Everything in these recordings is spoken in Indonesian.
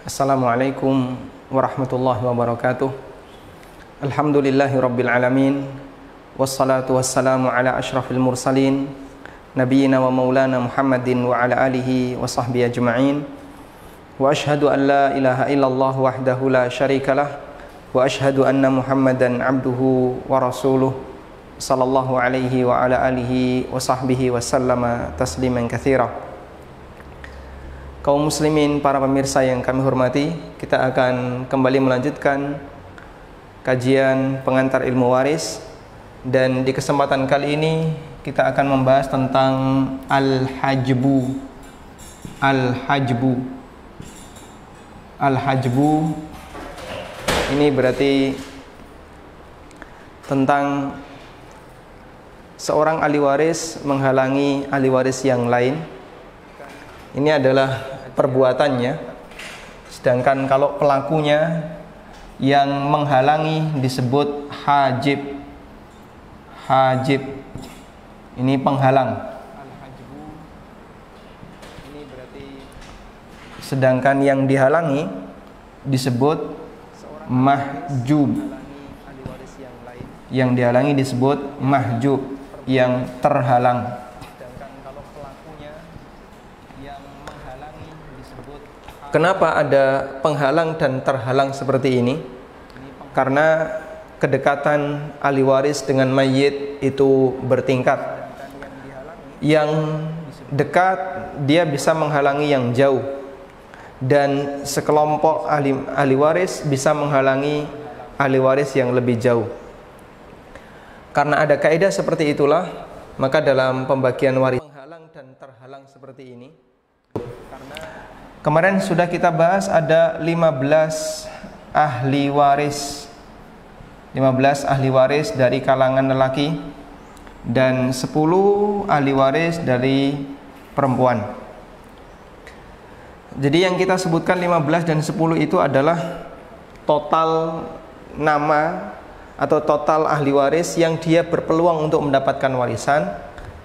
Assalamualaikum warahmatullahi wabarakatuh. Alhamdulillahi rabbil alamin. Wassalatu wassalamu ala ashrafil mursalin Nabiyyina wa maulana Muhammadin wa ala alihi wa sahbihi ajma'in. Wa ashhadu an la ilaha illallah wahdahu la syarikalah. Wa ashhadu anna Muhammadan abduhu wa rasuluh sallallahu alaihi wa ala alihi wa sahbihi wa sallama tasliman katsira. Kaum muslimin, para pemirsa yang kami hormati, kita akan kembali melanjutkan kajian pengantar ilmu waris, dan di kesempatan kali ini kita akan membahas tentang al-hajbu. Al-hajbu ini berarti tentang seorang ahli waris menghalangi ahli waris yang lain. Ini adalah perbuatannya, sedangkan kalau pelakunya yang menghalangi disebut hajib. Ini penghalang. Ini berarti, sedangkan yang dihalangi disebut mahjub. Yang dihalangi disebut mahjub, yang terhalang. Kenapa ada penghalang dan terhalang seperti ini? Karena kedekatan ahli waris dengan mayit itu bertingkat. Yang dekat dia bisa menghalangi yang jauh, dan sekelompok ahli waris bisa menghalangi ahli waris yang lebih jauh. Karena ada kaidah seperti itulah, maka dalam pembagian waris penghalang dan terhalang seperti ini. Kemarin sudah kita bahas ada 15 ahli waris. 15 ahli waris dari kalangan lelaki dan 10 ahli waris dari perempuan. Jadi yang kita sebutkan 15 dan 10 itu adalah total nama atau total ahli waris yang dia berpeluang untuk mendapatkan warisan.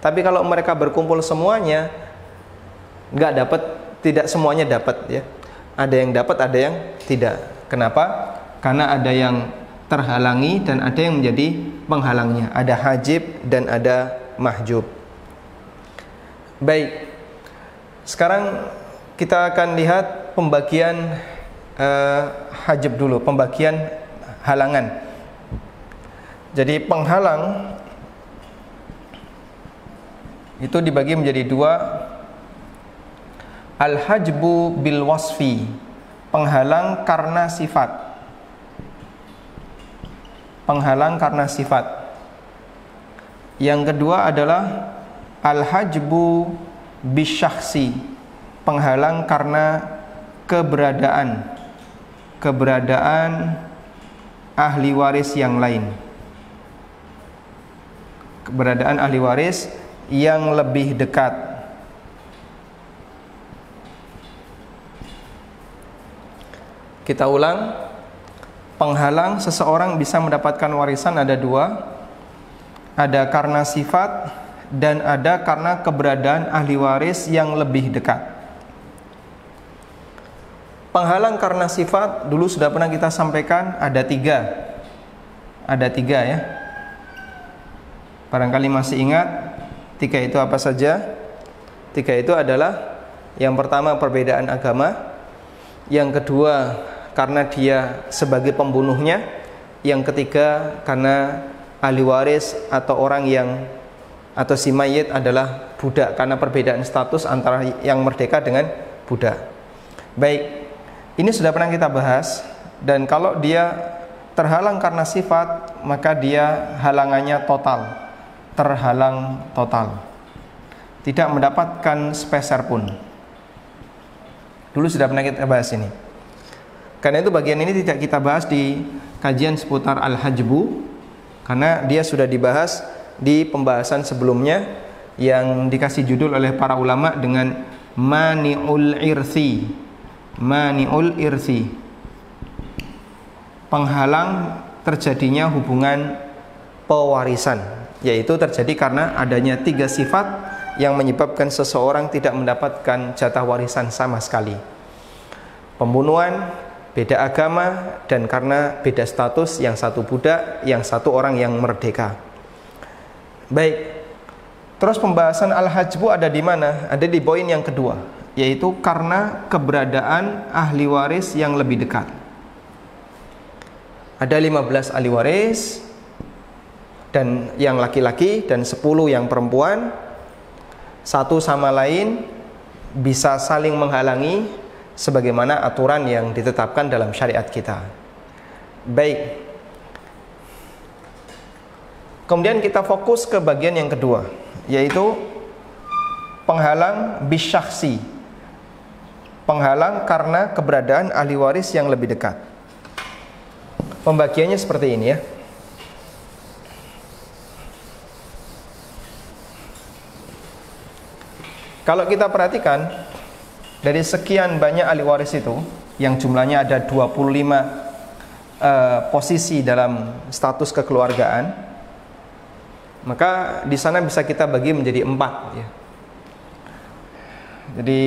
Tapi kalau mereka berkumpul semuanya nggak dapat, tidak semuanya dapat ya. Ada yang dapat, ada yang tidak. Kenapa? Karena ada yang terhalangi dan ada yang menjadi penghalangnya. Ada hajib dan ada mahjub. Baik. Sekarang kita akan lihat pembagian hajib dulu, pembagian halangan. Jadi penghalang itu dibagi menjadi dua. Al-hajbu bil wasfi, penghalang karena sifat. Penghalang karena sifat. Yang kedua adalah al-hajbu bisyakhsi, penghalang karena keberadaan ahli waris yang lain. Keberadaan ahli waris yang lebih dekat. Kita ulang, penghalang seseorang bisa mendapatkan warisan ada dua. Ada karena sifat dan ada karena keberadaan ahli waris yang lebih dekat. Penghalang karena sifat dulu sudah pernah kita sampaikan, ada tiga. Ada tiga ya. Barangkali masih ingat, tiga itu apa saja? Tiga itu adalah, yang pertama perbedaan agama, yang kedua karena dia sebagai pembunuhnya, yang ketiga karena ahli waris atau orang yang atau si mayit adalah budak, karena perbedaan status antara yang merdeka dengan budak. Baik, ini sudah pernah kita bahas, dan kalau dia terhalang karena sifat, maka dia halangannya total, terhalang total, tidak mendapatkan sepeser pun. Dulu sudah pernah kita bahas ini. Karena itu bagian ini tidak kita bahas di kajian seputar al-hajbu, karena dia sudah dibahas di pembahasan sebelumnya yang dikasih judul oleh para ulama dengan mani'ul irthi. Mani'ul irthi, penghalang terjadinya hubungan pewarisan, yaitu terjadi karena adanya tiga sifat yang menyebabkan seseorang tidak mendapatkan jatah warisan sama sekali. pembunuhan, beda agama, dan karena beda status, yang satu budak, yang satu orang yang merdeka. Baik, terus pembahasan al-hajbu ada di mana? Ada di poin yang kedua, yaitu karena keberadaan ahli waris yang lebih dekat. Ada 15 ahli waris, dan yang laki-laki dan 10 yang perempuan, satu sama lain bisa saling menghalangi sebagaimana aturan yang ditetapkan dalam syariat kita. Baik, kemudian kita fokus ke bagian yang kedua, yaitu penghalang bisyakhsi, penghalang karena keberadaan ahli waris yang lebih dekat. Pembagiannya seperti ini ya. Kalau kita perhatikan, dari sekian banyak ahli waris itu, yang jumlahnya ada 25 posisi dalam status kekeluargaan, maka di sana bisa kita bagi menjadi 4 ya. Jadi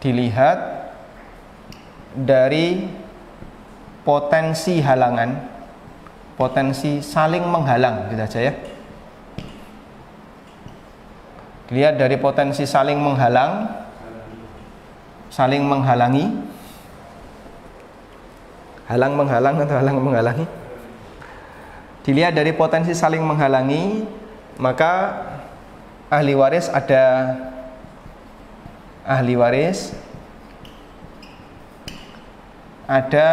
dilihat dari potensi halangan, potensi saling menghalang, gitu aja ya. Dilihat dari potensi saling menghalang, saling menghalangi, halang menghalang atau halang menghalangi. Dilihat dari potensi saling menghalangi, maka ahli waris ada ada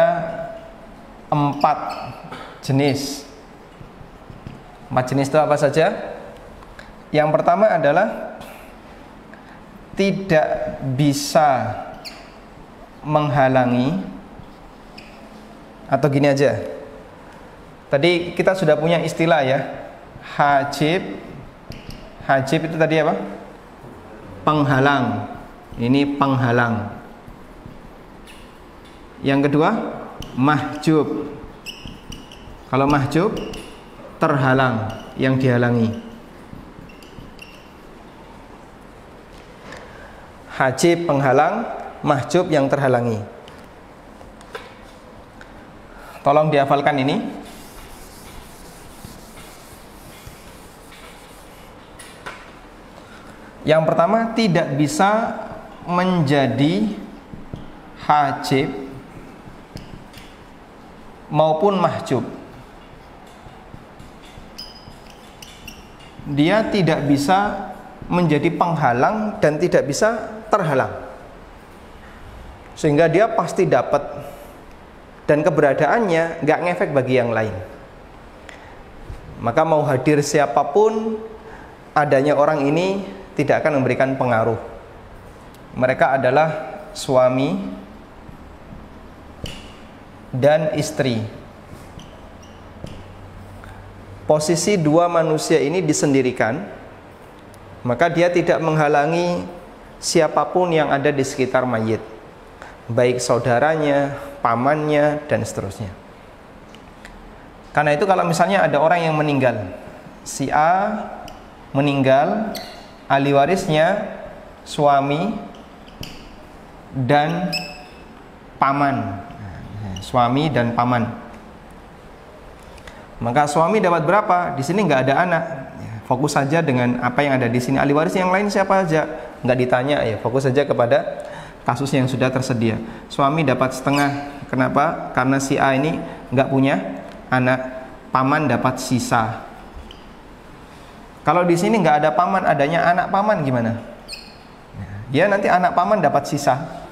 4 jenis. 4 jenis itu apa saja? Yang pertama adalah tidak bisa menghalangi, atau gini aja. Tadi kita sudah punya istilah ya, hajib. Hajib itu tadi apa? Penghalang. Ini penghalang. Yang kedua, mahjub. Kalau mahjub, terhalang, yang dihalangi. Hajib penghalang, mahjub yang terhalangi. Tolong dihafalkan ini. Yang pertama, tidak bisa menjadi hajib maupun mahjub. Dia tidak bisa menjadi penghalang dan tidak bisa terhalang, sehingga dia pasti dapat, dan keberadaannya nggak ngefek bagi yang lain. Maka mau hadir siapapun, adanya orang ini tidak akan memberikan pengaruh. Mereka adalah suami dan istri. Posisi dua manusia ini disendirikan, maka dia tidak menghalangi siapapun yang ada di sekitar mayit, baik saudaranya, pamannya, dan seterusnya. Karena itu kalau misalnya ada orang yang meninggal, si A meninggal, ahli warisnya suami dan paman, suami dan paman. Maka suami dapat berapa? Di sini nggak ada anak. Fokus saja dengan apa yang ada di sini. Ahli waris yang lain siapa aja? Nggak ditanya ya. Fokus saja kepada kasus yang sudah tersedia. Suami dapat setengah. Kenapa? Karena si A ini nggak punya anak. Paman dapat sisa. Kalau di sini nggak ada paman, adanya anak paman gimana? Ya nanti anak paman dapat sisa.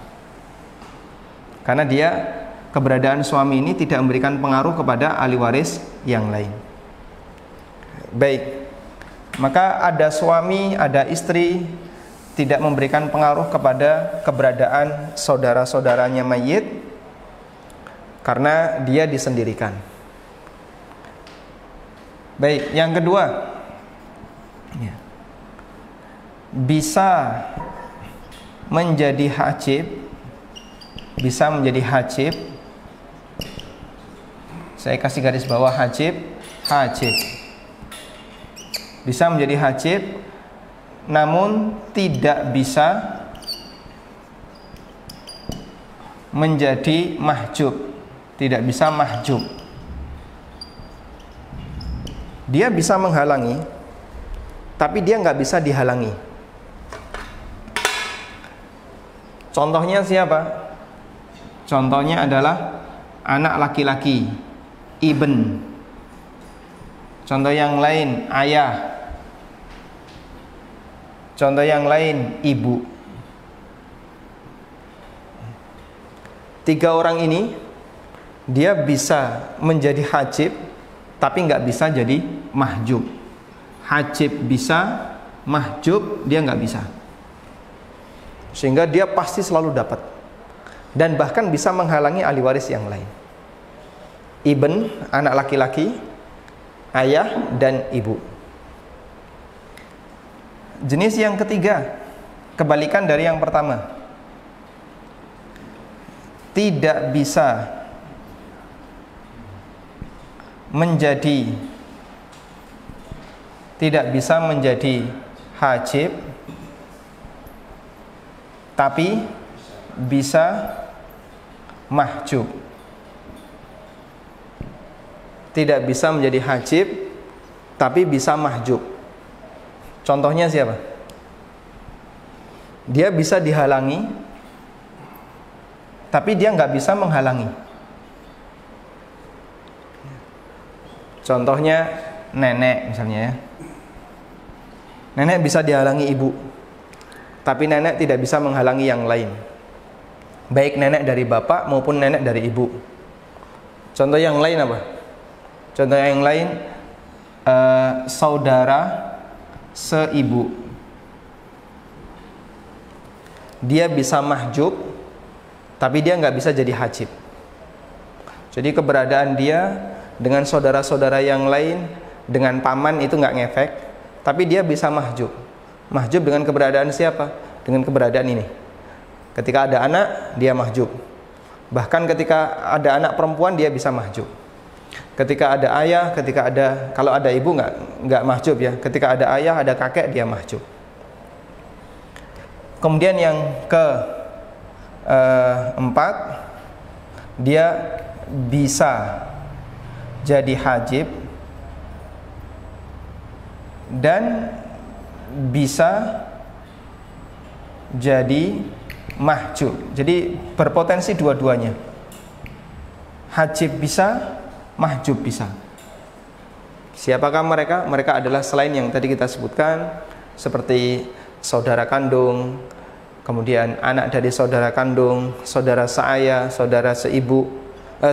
Karena dia, keberadaan suami ini tidak memberikan pengaruh kepada ahli waris yang lain. Baik, maka ada suami, ada istri, tidak memberikan pengaruh kepada keberadaan saudara-saudaranya mayit, karena dia disendirikan. Baik, yang kedua, bisa menjadi hajib. Bisa menjadi hajib. Saya kasih garis bawah hajib. Hajib bisa menjadi hajib namun tidak bisa menjadi mahjub, tidak bisa mahjub. Dia bisa menghalangi, tapi dia nggak bisa dihalangi. Contohnya siapa? Contohnya adalah anak laki-laki, ibn. Contoh yang lain, ayah. Contoh yang lain, ibu. 3 orang ini dia bisa menjadi hajib, tapi nggak bisa jadi mahjub. Hajib bisa, mahjub dia nggak bisa. Sehingga dia pasti selalu dapat, dan bahkan bisa menghalangi ahli waris yang lain. Ibn, anak laki-laki, ayah, dan ibu. Jenis yang ketiga, kebalikan dari yang pertama, tidak bisa menjadi hajib, tapi bisa mahjub. Tidak bisa menjadi hajib, tapi bisa mahjub. Contohnya siapa? Dia bisa dihalangi, tapi dia nggak bisa menghalangi. Contohnya nenek misalnya ya. Nenek bisa dihalangi ibu, tapi nenek tidak bisa menghalangi yang lain, baik nenek dari bapak maupun nenek dari ibu. Contoh yang lain apa? Contoh yang lain, saudara seibu, dia bisa mahjub, tapi dia nggak bisa jadi hajib. Jadi keberadaan dia dengan saudara-saudara yang lain, dengan paman itu nggak ngefek, tapi dia bisa mahjub. Mahjub dengan keberadaan siapa? Dengan keberadaan ini. Ketika ada anak, dia mahjub. Bahkan ketika ada anak perempuan, dia bisa mahjub. Ketika ada ayah, kalau ada ibu nggak mahjub ya. Ketika ada ayah, ada kakek, dia mahjub. Kemudian yang keempat, dia bisa jadi hajib dan bisa jadi mahjub. Jadi berpotensi dua-duanya. Hajib bisa, mahjub bisa. Siapakah mereka? Mereka adalah selain yang tadi kita sebutkan, seperti saudara kandung, kemudian anak dari saudara kandung, saudara seayah, saudara seibu.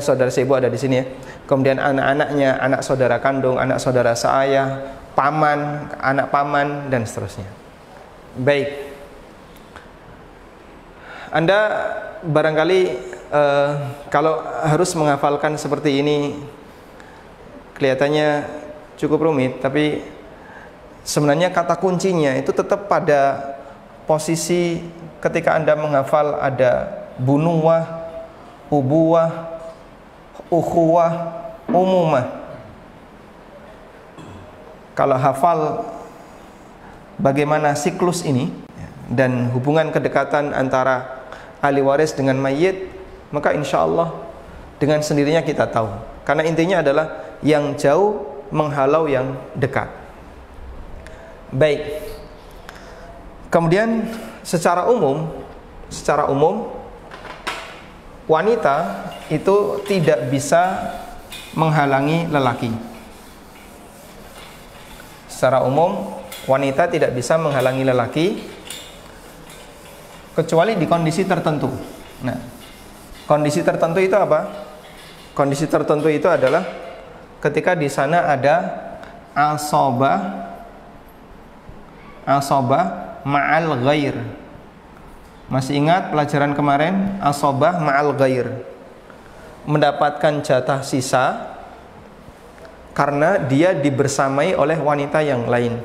Saudara seibu ada di sini ya. Kemudian anak-anaknya, anak saudara kandung, anak saudara seayah, paman, anak paman, dan seterusnya. Baik. Anda barangkali kalau harus menghafalkan seperti ini kelihatannya cukup rumit, tapi sebenarnya kata kuncinya itu tetap pada posisi ketika Anda menghafal ada bunuwah, ubuwah, ukhuwah, umumah. Kalau hafal bagaimana siklus ini dan hubungan kedekatan antara ahli waris dengan mayit, maka insya Allah dengan sendirinya kita tahu. Karena intinya adalah yang jauh menghalau yang dekat. Baik. Kemudian secara umum wanita itu tidak bisa menghalangi lelaki. Secara umum wanita tidak bisa menghalangi lelaki kecuali di kondisi tertentu. Nah, kondisi tertentu itu apa? Kondisi tertentu itu adalah ketika di sana ada asobah ma'al ghair. Masih ingat pelajaran kemarin? Asobah ma'al ghair, mendapatkan jatah sisa karena dia dibersamai oleh wanita yang lain.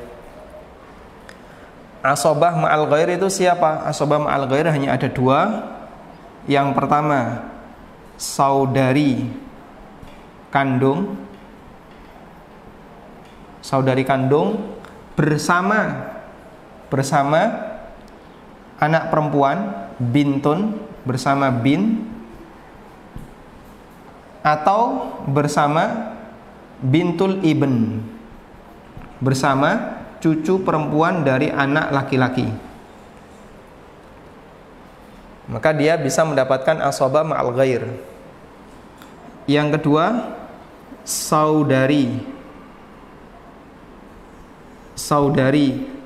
Asobah ma'al ghair itu siapa? Asobah ma'al ghair hanya ada dua. Yang pertama, saudari kandung bersama bersama anak perempuan, bintun bersama bin, atau bersama bintul ibn bersama cucu perempuan dari anak laki-laki. Maka dia bisa mendapatkan asabah ma'al ghair. Yang kedua, saudari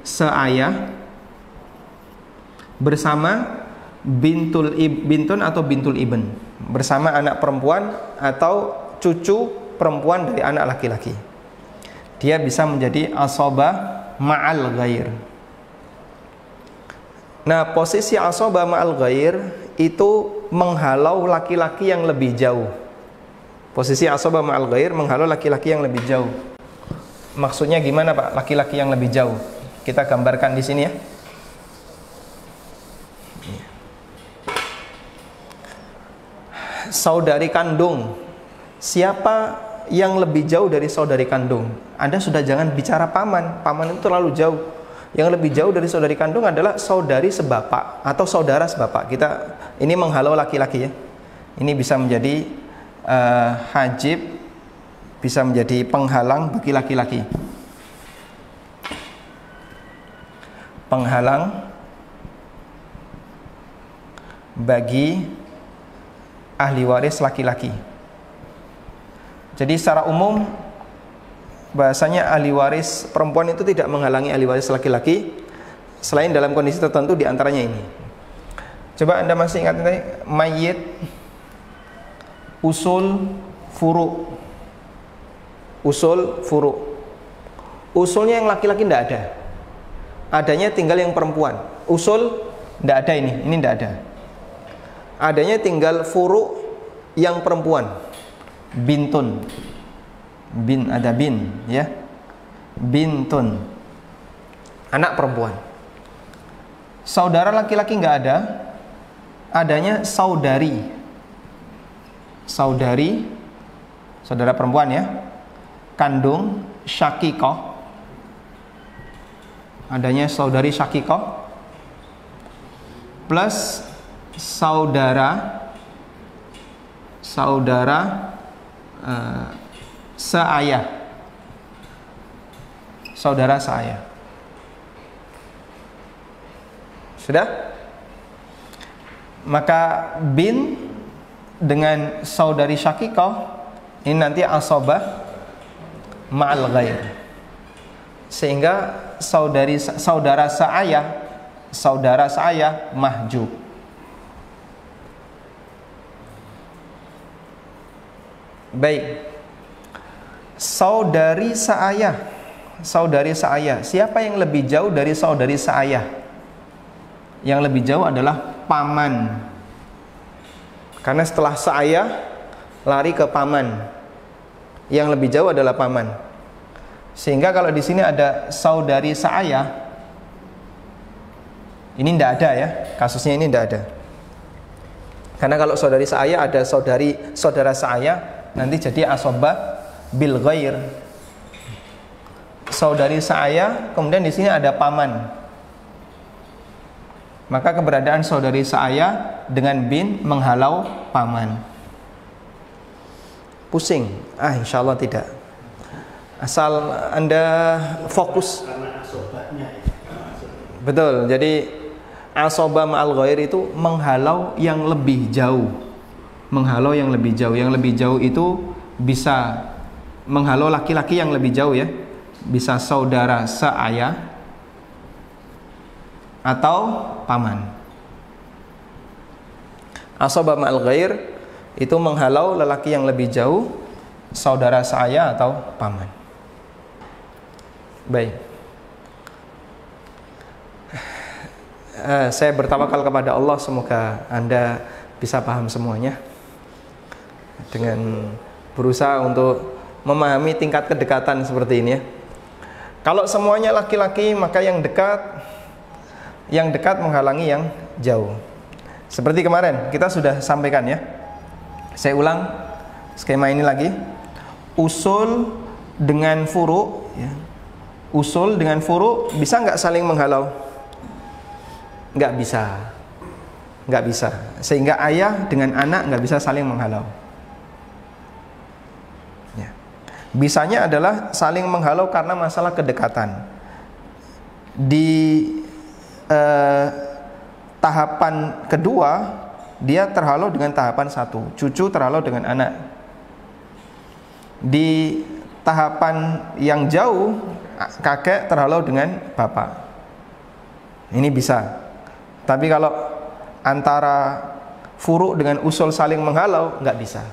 seayah bersama bintun atau bintul ibn bersama anak perempuan atau cucu perempuan dari anak laki-laki. Dia bisa menjadi asabah ma'al ghair. Nah, posisi asabah ma'al ghair itu menghalau laki-laki yang lebih jauh. Posisi asabah ma'al ghair menghalau laki-laki yang lebih jauh. Maksudnya gimana, Pak? Laki-laki yang lebih jauh. Kita gambarkan di sini ya. Saudari kandung. Siapa yang lebih jauh dari saudari kandung? Anda sudah jangan bicara paman. Paman itu terlalu jauh. Yang lebih jauh dari saudari kandung adalah saudari sebapak atau saudara sebapak. Kita ini menghalau laki-laki ya. Ini bisa menjadi hajib, bisa menjadi penghalang bagi laki-laki. Penghalang bagi ahli waris laki-laki. Jadi secara umum bahasanya ahli waris perempuan itu tidak menghalangi ahli waris laki-laki selain dalam kondisi tertentu, diantaranya ini. Coba Anda masih ingat tadi mayit, usul, furu. Usul, furu. Usulnya yang laki-laki tidak ada. Adanya tinggal yang perempuan. Usul tidak ada, ini tidak ada. Adanya tinggal furu yang perempuan. Bintun. Bin, ada bin ya. Bintun. Anak perempuan. Saudara laki-laki nggak ada. Adanya saudari. Saudari, saudara perempuan ya. Kandung, syakikoh. Adanya saudari syakikoh plus saudara seayah. Saudara seayah. Sudah? Maka bin dengan saudari syakikoh ini nanti asabah ma'al ghair. Sehingga saudara seayah mahjub. Baik. Saudari seayah. Siapa yang lebih jauh dari saudari seayah? Yang lebih jauh adalah paman. Karena setelah seayah lari ke paman. Yang lebih jauh adalah paman. Sehingga kalau di sini ada saudari seayah, ini tidak ada ya, kasusnya ini tidak ada. Karena kalau saudari seayah ada saudara seayah, nanti jadi asabah bil ghair. Saudari seayah, kemudian di sini ada paman. Maka keberadaan saudari seayah dengan bin menghalau paman. Pusing? Insya Allah tidak. Asal Anda fokus. Betul. Jadi asabah ma'al ghair itu menghalau yang lebih jauh. Menghalau yang lebih jauh. Yang lebih jauh itu bisa menghalau laki-laki yang lebih jauh ya. Bisa saudara seayah atau paman. Asabah ma'al ghair itu menghalau lelaki yang lebih jauh, saudara seayah atau paman. Baik. Saya bertawakal kepada Allah, semoga Anda bisa paham semuanya dengan berusaha untuk memahami tingkat kedekatan seperti ini ya. Kalau semuanya laki-laki, maka yang dekat menghalangi yang jauh. Seperti kemarin kita sudah sampaikan ya. Saya ulang skema ini lagi. Usul dengan furu ya. Usul dengan furu bisa nggak saling menghalau? nggak bisa, sehingga ayah dengan anak nggak bisa saling menghalau. Ya. Bisanya adalah saling menghalau karena masalah kedekatan. Di tahapan kedua dia terhalau dengan tahapan satu, cucu terhalau dengan anak. Di tahapan yang jauh, kakek terhalau dengan bapak. Ini bisa. Tapi kalau antara furu' dengan usul saling menghalau, nggak bisa.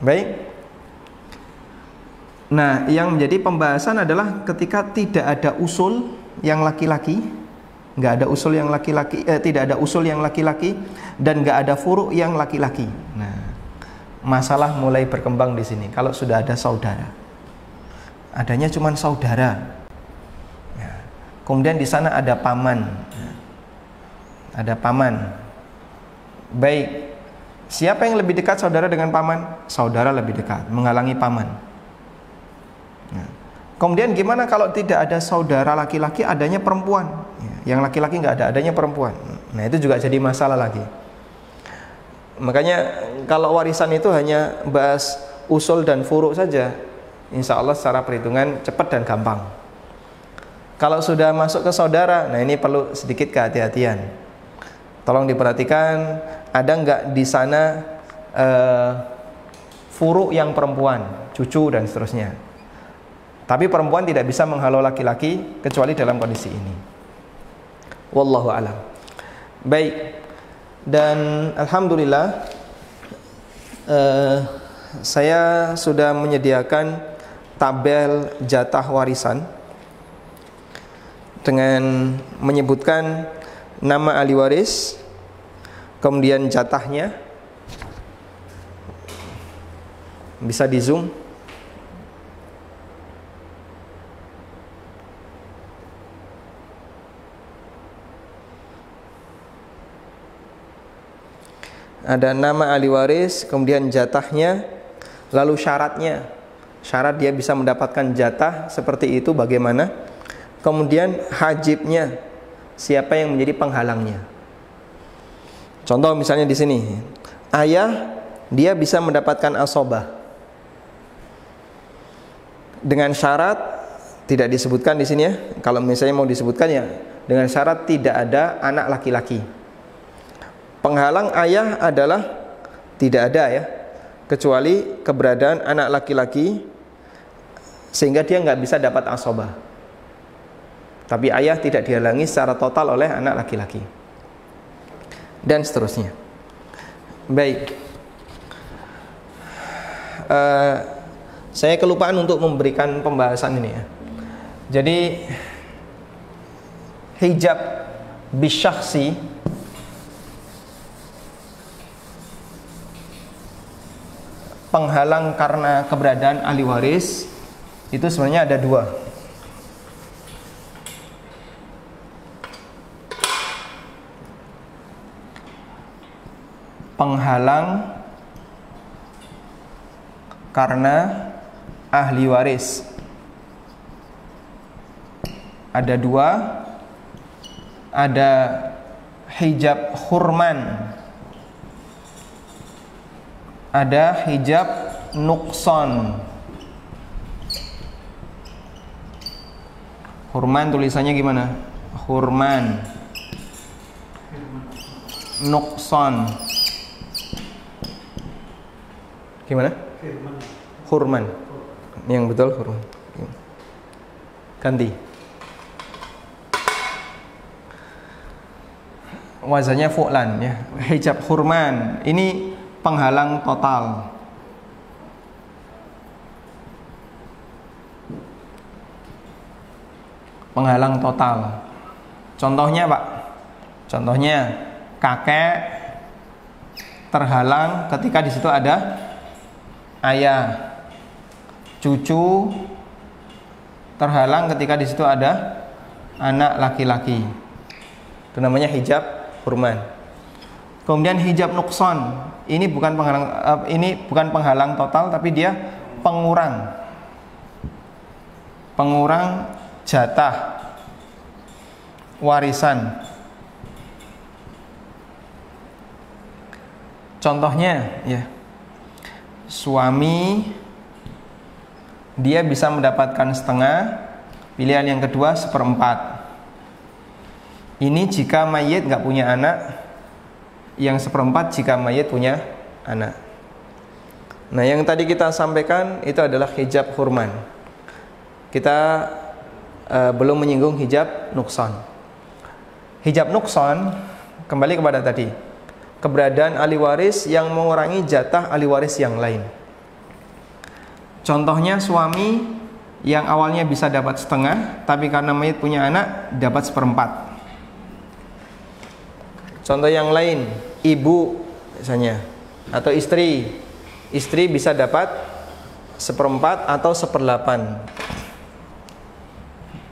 Baik. Nah, yang menjadi pembahasan adalah ketika tidak ada usul yang laki-laki, nggak ada usul yang laki-laki, tidak ada usul yang laki-laki, dan nggak ada furu' yang laki-laki. Nah, masalah mulai berkembang di sini. Kalau sudah ada saudara, adanya cuma saudara. Ya. Kemudian di sana ada paman, ada paman. Baik, siapa yang lebih dekat saudara dengan paman? Saudara lebih dekat, menghalangi paman. Ya. Kemudian gimana kalau tidak ada saudara laki-laki, adanya perempuan? Ya. Yang laki-laki nggak ada, adanya perempuan. Nah, itu juga jadi masalah lagi. Makanya kalau warisan itu hanya bahas usul dan furu' saja, insya Allah secara perhitungan cepat dan gampang. Kalau sudah masuk ke saudara, nah ini perlu sedikit kehati-hatian. Tolong diperhatikan, ada nggak di sana furu' yang perempuan, cucu dan seterusnya. Tapi perempuan tidak bisa menghalau laki-laki kecuali dalam kondisi ini. Wallahu a'lam. Baik. Dan alhamdulillah saya sudah menyediakan tabel jatah warisan dengan menyebutkan nama ahli waris, kemudian jatahnya. Bisa di zoom. Ada nama ahli waris, kemudian jatahnya, lalu syaratnya. Syarat dia bisa mendapatkan jatah seperti itu bagaimana? Kemudian hajibnya, siapa yang menjadi penghalangnya? Contoh misalnya di sini, ayah dia bisa mendapatkan asobah dengan syarat tidak disebutkan di sini ya. Kalau misalnya mau disebutkan ya, dengan syarat tidak ada anak laki-laki. Penghalang ayah adalah tidak ada ya, kecuali keberadaan anak laki-laki, sehingga dia nggak bisa dapat asobah. Tapi ayah tidak dihalangi secara total oleh anak laki-laki, dan seterusnya. Baik, saya kelupaan untuk memberikan pembahasan ini ya. Jadi hijab bisyakhsi, penghalang karena keberadaan ahli waris, itu sebenarnya ada dua. Penghalang karena ahli waris ada dua. Ada hijab hurman, ada hijab nukson. Hurman tulisannya gimana? Hurman. Nukson gimana? Hurman. Yang betul hurman. Ganti. Wazannya fu'lan ya. Hijab hurman ini penghalang total. Penghalang total. Contohnya Pak, contohnya kakek terhalang ketika di situ ada ayah. Cucu terhalang ketika di situ ada anak laki-laki. Itu namanya hijab hurman. Kemudian hijab nukson, ini bukan penghalang total, tapi dia pengurang jatah warisan. Contohnya ya, suami dia bisa mendapatkan setengah, pilihan yang kedua 1/4. Ini jika mayit nggak punya anak, yang 1/4 jika mayit punya anak. Nah, yang tadi kita sampaikan itu adalah hijab hurman. Kita belum menyinggung hijab nukson. Hijab nukson kembali kepada tadi, keberadaan ahli waris yang mengurangi jatah ahli waris yang lain. Contohnya suami yang awalnya bisa dapat setengah, tapi karena mayit punya anak dapat 1/4. Contoh yang lain, ibu misalnya, atau istri bisa dapat 1/4 atau 1/8.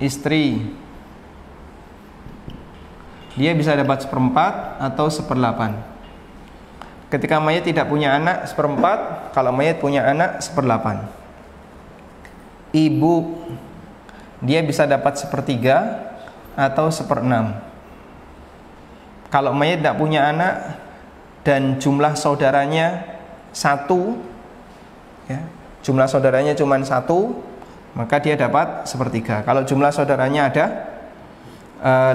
Istri dia bisa dapat 1/4 atau 1/8. Ketika mayit tidak punya anak 1/4, kalau mayit punya anak 1/8. Ibu dia bisa dapat 1/3 atau 1/6. Kalau mayit tidak punya anak dan jumlah saudaranya 1, ya, jumlah saudaranya cuma 1, maka dia dapat 1/3. Kalau jumlah saudaranya ada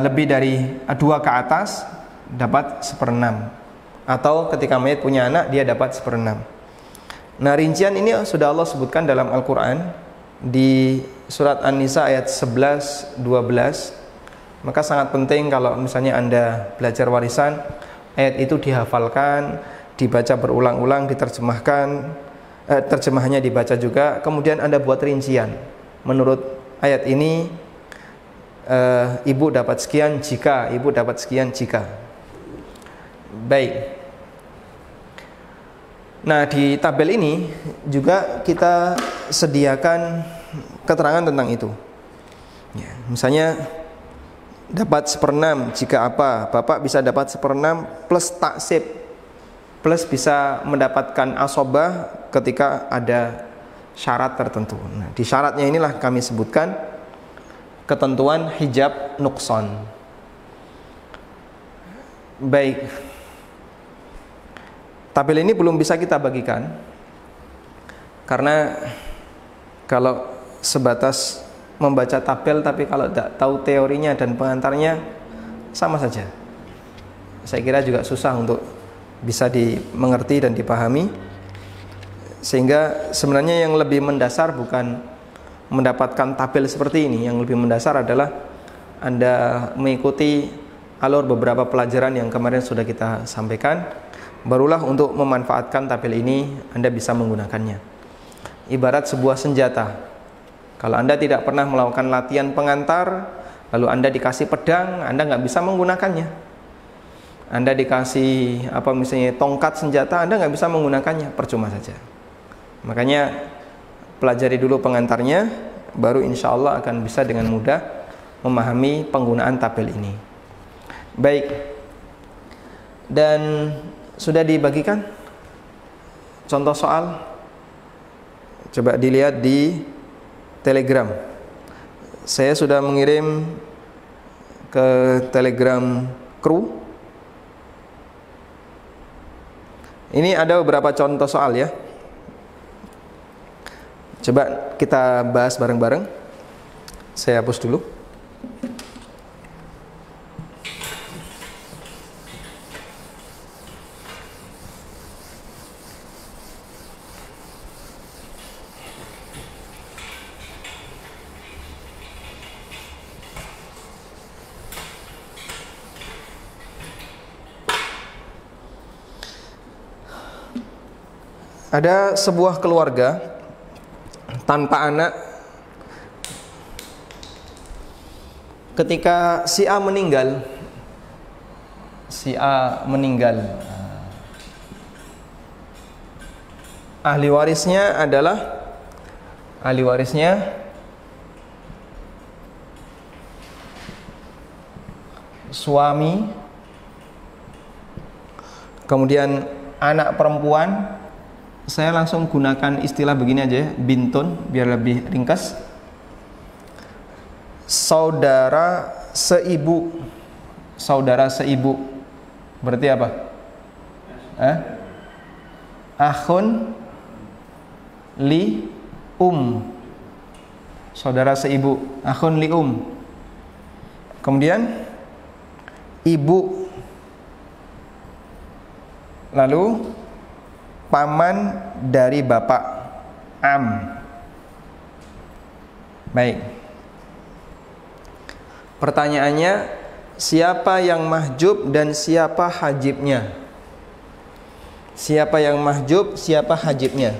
lebih dari 2 ke atas, dapat 1/6. Atau ketika mayit punya anak, dia dapat 1/6. Nah, rincian ini sudah Allah sebutkan dalam Al-Quran di surat An-Nisa ayat 11-12. Maka sangat penting kalau misalnya Anda belajar warisan, ayat itu dihafalkan, dibaca berulang-ulang, diterjemahkan, terjemahannya dibaca juga, kemudian Anda buat rincian. Menurut ayat ini, ibu dapat sekian jika, ibu dapat sekian jika. Baik. Nah, di tabel ini juga kita sediakan keterangan tentang itu. Ya, misalnya dapat 1/6 jika apa? Bapak bisa dapat 1/6 plus taksib, plus bisa mendapatkan asobah ketika ada syarat tertentu. Nah, di syaratnya inilah kami sebutkan ketentuan hijab nukson. Baik, tabel ini belum bisa kita bagikan karena kalau sebatas membaca tabel tapi kalau tidak tahu teorinya dan pengantarnya sama saja. Saya kira juga susah untuk bisa dimengerti dan dipahami. Sehingga sebenarnya yang lebih mendasar bukan mendapatkan tabel seperti ini. Yang lebih mendasar adalah Anda mengikuti alur beberapa pelajaran yang kemarin sudah kita sampaikan. Barulah untuk memanfaatkan tabel ini Anda bisa menggunakannya. Ibarat sebuah senjata. Kalau Anda tidak pernah melakukan latihan pengantar, lalu Anda dikasih pedang, Anda nggak bisa menggunakannya. Anda dikasih misalnya tongkat senjata, Anda nggak bisa menggunakannya, percuma saja. Makanya pelajari dulu pengantarnya, baru insya Allah akan bisa dengan mudah memahami penggunaan tabel ini. Baik, dan sudah dibagikan contoh soal, coba dilihat di Telegram. Saya sudah mengirim ke Telegram kru. Ini ada beberapa contoh soal ya. Coba kita bahas bareng-bareng. Saya hapus dulu. Ada sebuah keluarga tanpa anak. Ketika si A meninggal, ahli warisnya suami, kemudian anak perempuan. Saya langsung gunakan istilah begini aja ya, bintun, biar lebih ringkas. Saudara seibu, saudara seibu, berarti apa? Akhun li saudara seibu, akhun li kemudian ibu, lalu paman dari bapak, am. Baik, pertanyaannya, siapa yang mahjub dan siapa hajibnya? Siapa yang mahjub, siapa hajibnya?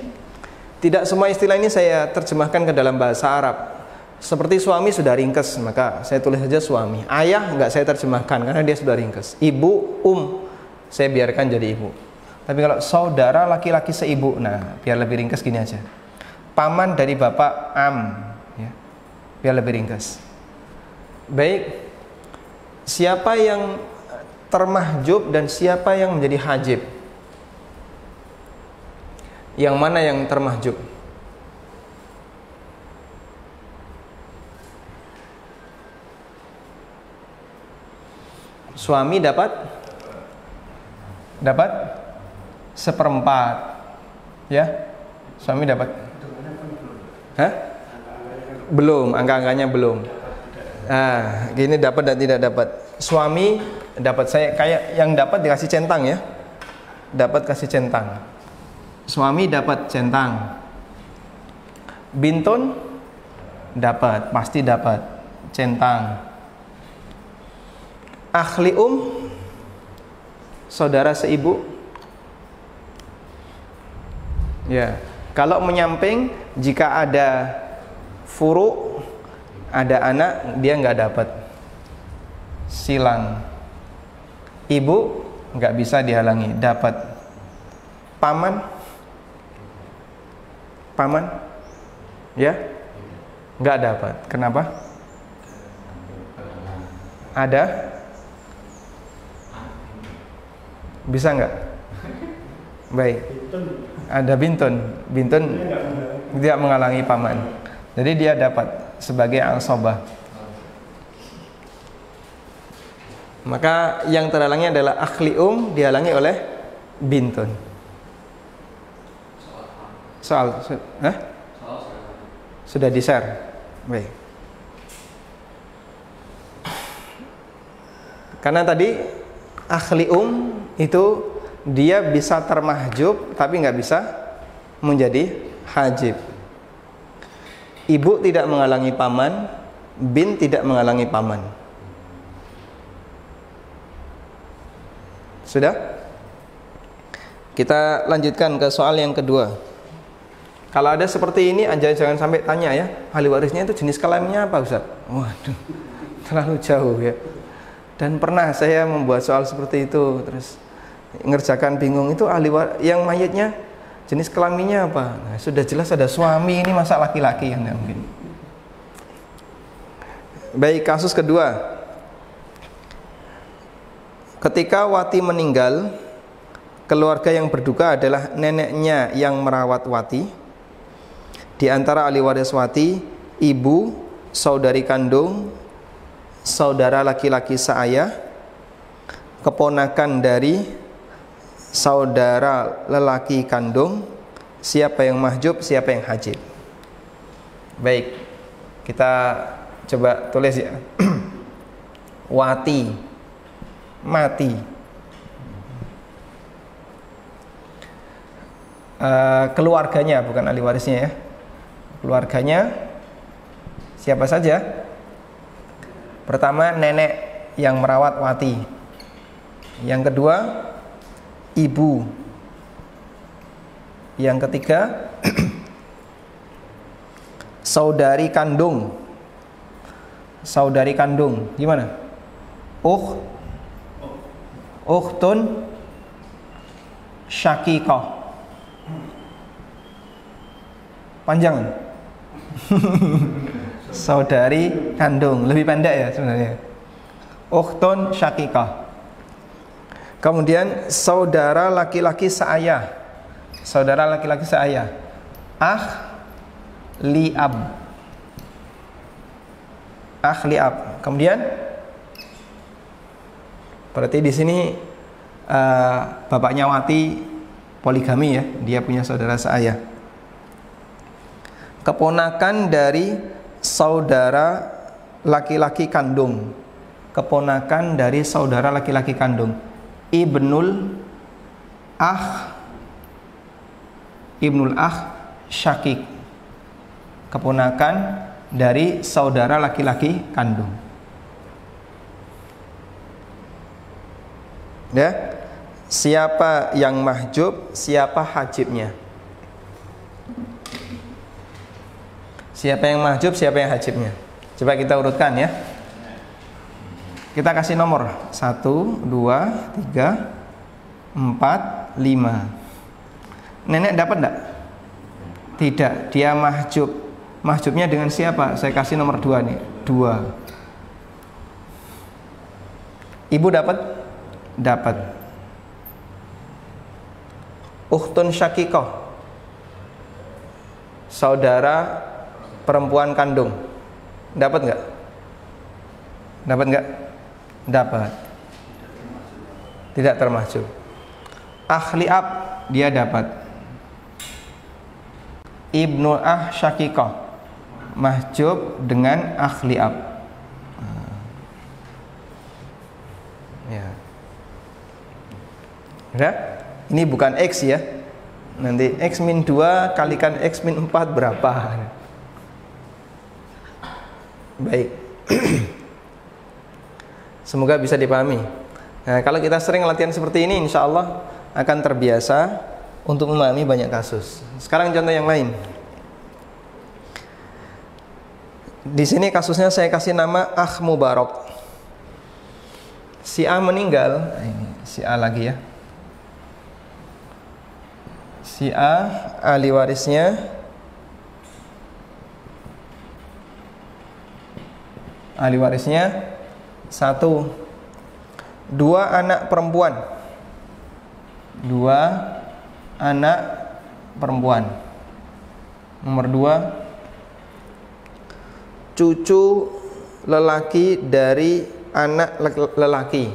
Tidak semua istilah ini saya terjemahkan ke dalam bahasa Arab. Seperti suami sudah ringkes, maka saya tulis saja suami. Ayah enggak saya terjemahkan karena dia sudah ringkes. Ibu, saya biarkan jadi ibu. Tapi kalau saudara laki-laki seibu, nah biar lebih ringkes gini aja. Paman dari bapak, am, ya, biar lebih ringkes. Baik, siapa yang termahjub dan siapa yang menjadi hajib? Yang mana yang termahjub? Suami dapat seperempat, ya. Suami dapat, belum, angka-angkanya belum. Nah, gini dapat dan tidak dapat. Suami dapat, saya kayak yang dapat dikasih centang ya, dapat kasih centang. Suami dapat centang. Bintun dapat, pasti dapat centang. Akhli saudara seibu, ya. Kalau menyamping, jika ada furu, ada anak, dia nggak dapat, silang. Ibu nggak bisa dihalangi, dapat. Paman, ya, nggak dapat. Kenapa? Ada? Bisa nggak? Baik. Ada bintun tidak menghalangi paman. Jadi dia dapat sebagai al-sobah. Maka yang terhalangi adalah akhli dihalangi oleh bintun. Soal sudah di-share. Baik. Karena tadi akhli itu dia bisa termahjub tapi nggak bisa menjadi hajib. Ibu tidak menghalangi paman, bin tidak menghalangi paman. Sudah? Kita lanjutkan ke soal yang kedua. Kalau ada seperti ini, jangan sampai tanya ya, ahli warisnya itu jenis kelaminnya apa, Ustaz? Waduh, terlalu jauh ya. Dan pernah saya membuat soal seperti itu, terus ngerjakan bingung, itu ahli yang mayatnya jenis kelaminnya apa? Nah, sudah jelas ada suami, ini masa laki-laki yang mungkin. Baik, kasus kedua. Ketika Wati meninggal, keluarga yang berduka adalah neneknya yang merawat Wati. Di antara ahli waris Wati, ibu, saudari kandung, saudara laki-laki seayah, keponakan dari saudara lelaki kandung. Siapa yang mahjub, siapa yang hajib? Baik, kita coba tulis ya. Wati mati, keluarganya, bukan ahli warisnya ya. Keluarganya siapa saja? Pertama, nenek yang merawat Wati. Yang kedua, ibu. Yang ketiga, saudari kandung. Saudari kandung, gimana? Ukhtun syaqiqah. Panjang. Saudari kandung, lebih pendek ya sebenarnya. Ukhtun syaqiqah. Kemudian saudara laki-laki seayah. Saudara laki-laki seayah. Akh li ab. Kemudian Berarti di sini bapaknya Wati poligami ya, dia punya saudara seayah. Keponakan dari saudara laki-laki kandung. Keponakan dari saudara laki-laki kandung. Ibnul akh syakik. Keponakan dari saudara laki-laki kandung. Ya. Siapa yang mahjub, siapa hajibnya? Siapa yang mahjub, siapa yang hajibnya? Coba kita urutkan ya. Kita kasih nomor 1, 2, 3, 4, 5. Nenek dapat enggak? Tidak, dia mahjub. Mahjubnya dengan siapa? Saya kasih nomor 2 nih. 2. Ibu dapat? Dapat. Ukhtun syakikoh, saudara perempuan kandung, dapat nggak? Dapat nggak? Dapat. Tidak termasuk. Akhli ab, dia dapat. Ibnu syakikoh, mahjub dengan akhli ab. Ya. Udah? Ini bukan X ya. Nanti X min 2 kalikan X min 4 berapa? Baik. Semoga bisa dipahami. Nah, kalau kita sering latihan seperti ini, insya Allah akan terbiasa untuk memahami banyak kasus. Sekarang contoh yang lain. Di sini kasusnya saya kasih nama Akh Mubarak. Si A meninggal. Ini si A lagi ya. Si A, ahli warisnya ahli warisnya 1, 2 anak perempuan, 2 anak perempuan. Nomor 2, cucu lelaki dari anak lelaki,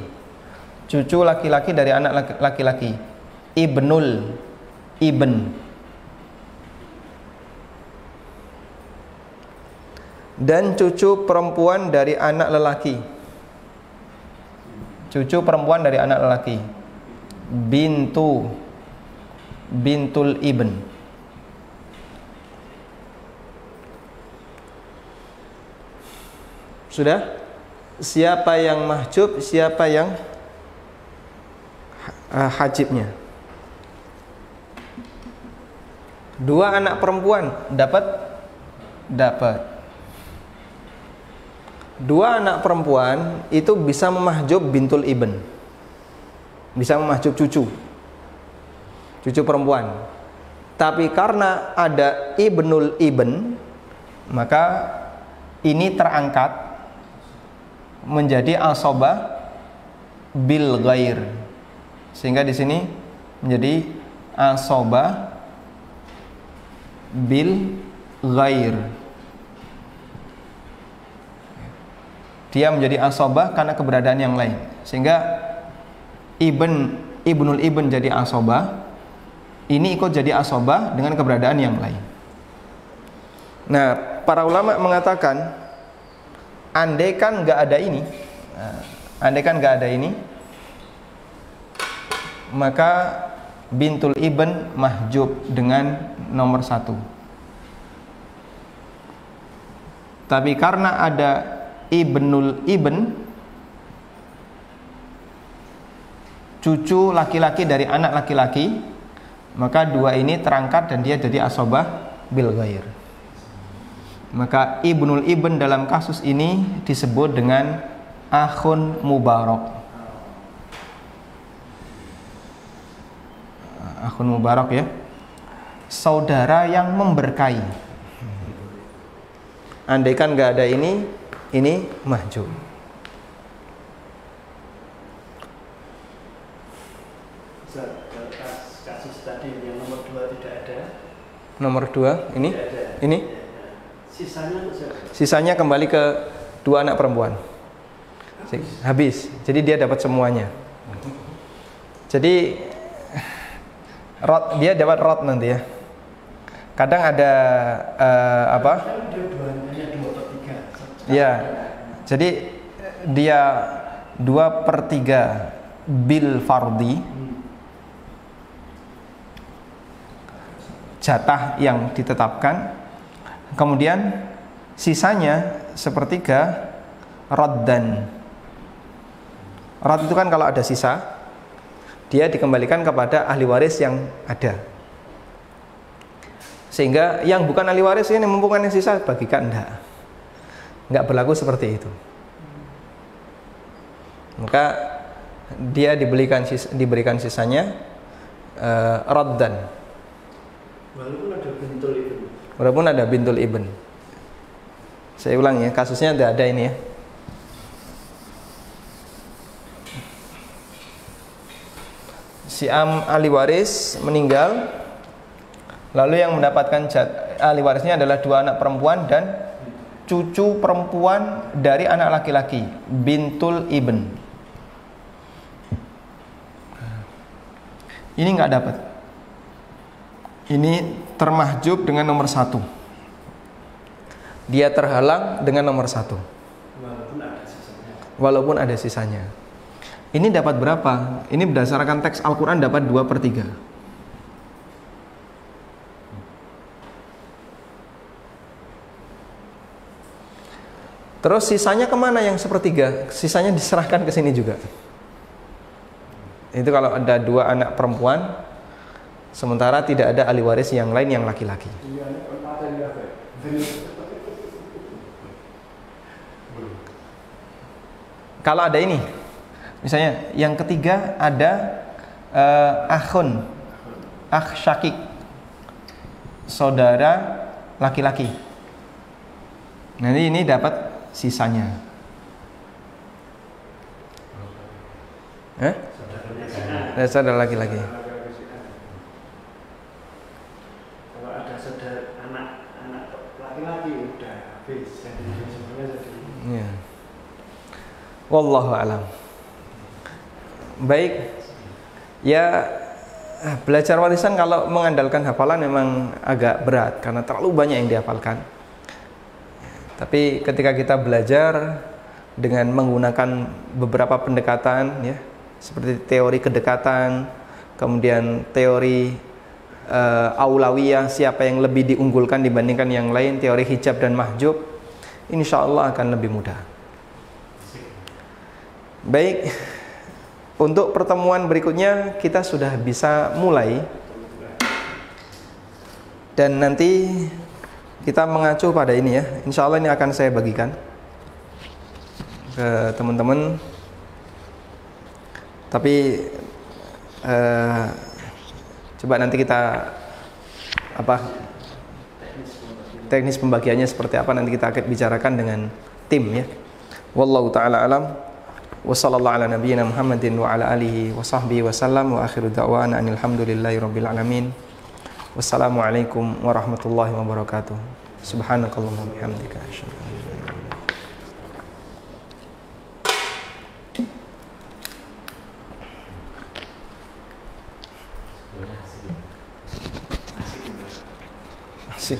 cucu laki-laki dari anak laki-laki. Ibn dan cucu perempuan dari anak lelaki, cucu perempuan dari anak lelaki. Bintul ibn. Sudah? Siapa yang mahjub, siapa yang hajibnya? 2 anak perempuan dapat? Dapat. 2 anak perempuan itu bisa memahjub bintul ibn, bisa memahjub cucu perempuan. Tapi karena ada ibnul ibn, maka ini terangkat menjadi asobah bil ghair, sehingga di sini menjadi asobah bil ghair. Dia menjadi asobah karena keberadaan yang lain, sehingga ibnul ibn jadi asobah, ini ikut jadi asobah dengan keberadaan yang lain. Nah, para ulama mengatakan andaikan nggak ada ini, maka bintul ibn mahjub dengan nomor 1. Tapi karena ada ibnul ibn, cucu laki-laki dari anak laki-laki, maka 2 ini terangkat dan dia jadi asobah bil ghair. Maka ibnul ibn dalam kasus ini disebut dengan akhun mubarak. Akhun mubarak ya, saudara yang memberkahi. Andaikan nggak ada ini mahjub. Kasus tadi yang nomor 2 tidak ada. Nomor 2 ini? Tidak ada. Ini? Sisanya kembali ke 2 anak perempuan. habis. Jadi dia dapat semuanya. Jadi dia dapat rot nanti ya. Kadang ada apa? Ya. Jadi dia 2/3 bil fardi, jatah yang ditetapkan. Kemudian sisanya 1/3 raddan. Rad itu kan kalau ada sisa, dia dikembalikan kepada ahli waris yang ada. Sehingga yang bukan ahli waris ini mumpung yang sisa bagikan, enggak berlaku seperti itu. Maka dia diberikan sisanya raddan. Walaupun ada bintul ibn. Saya ulang ya, kasusnya ada ini ya. Si ahli waris meninggal, lalu yang mendapatkan ahli warisnya adalah 2 anak perempuan dan cucu perempuan dari anak laki-laki, bintul ibn. Ini nggak dapat. Ini termahjub dengan nomor 1. Dia terhalang dengan nomor 1. Walaupun ada sisanya. Ini dapat berapa? Ini berdasarkan teks Al-Quran dapat 2/3. Terus sisanya kemana yang 1/3? Sisanya diserahkan ke sini juga. Itu kalau ada 2 anak perempuan, sementara tidak ada ahli waris yang lain yang laki-laki. Kalau ada ini, misalnya yang ketiga ada akh syakik, saudara laki-laki. Nanti ini dapat sisanya. Saudara laki-laki. Kalau ada saudara anak laki-laki udah habis. Ya. Wallahu a'lam. Baik. Ya, belajar warisan kalau mengandalkan hafalan memang agak berat karena terlalu banyak yang dihafalkan. Tapi ketika kita belajar dengan menggunakan beberapa pendekatan ya, seperti teori kedekatan, kemudian teori aulawiyah, siapa yang lebih diunggulkan dibandingkan yang lain, teori hijab dan mahjub, insya Allah akan lebih mudah. Baik, untuk pertemuan berikutnya kita sudah bisa mulai, dan nanti kita mengacu pada ini ya. Insya Allah ini akan saya bagikan ke teman-teman. Tapi coba nanti kita teknis pembagiannya seperti apa nanti kita akan bicarakan dengan tim ya. Wallahu taala alam. Wa sallallahu ala nabiyyina Muhammadin wa ala alihi wa sahbihi wa sallam, wa akhiru da'wana anil hamdulillahi rabbil alamin. Wassalamualaikum warahmatullahi wabarakatuh. Subhanakallahumma wa bihamdika asyhadu an la ilaha illa anta. Asik.